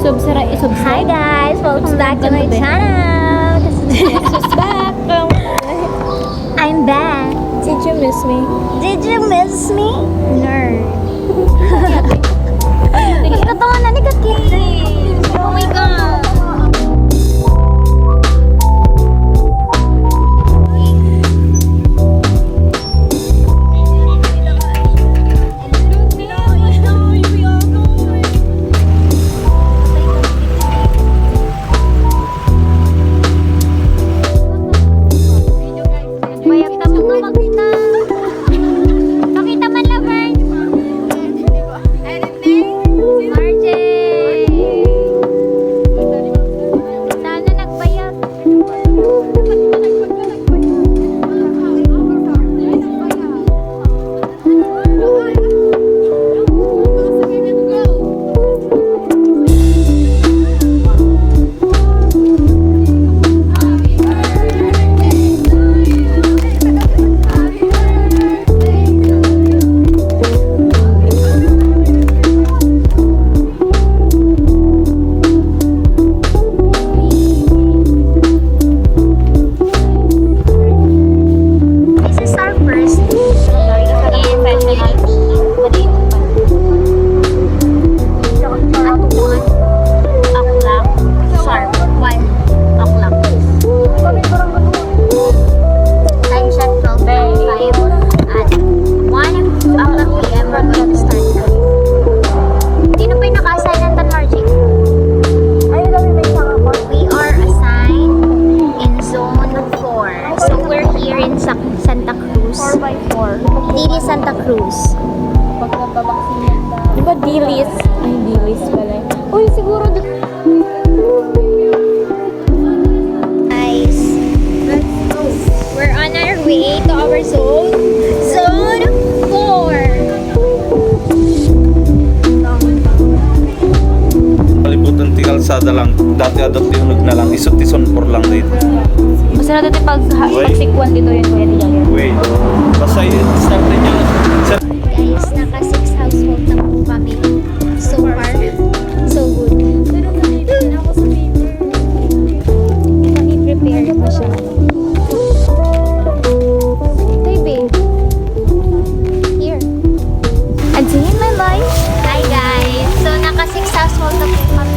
Hi guys! Welcome back to my channel! Who's back? I'm back! Did you miss me? Did you miss me? Nerd! Nagkatawa na ni Kathleen! Oh my God! Santa Cruz. Pag nababaksin na. Di ba Dilis? Ay, Dilis pala. Uy, siguro Guys, we're on our way to our zone. Zone 4. Kalibutan ti kalsada lang. Dati adot yung na lang. Isot ti Sonpor lang dito. Basta natin pagsikwan dito yun, Kuya Diyan. Wait. Basta start niyo. Guys, naka 6 household na po kami. So far, so good. Naka-prepare pa siya. Hey, babe. Here. A day in my life. Hi, guys. So, naka 6 household na po kami.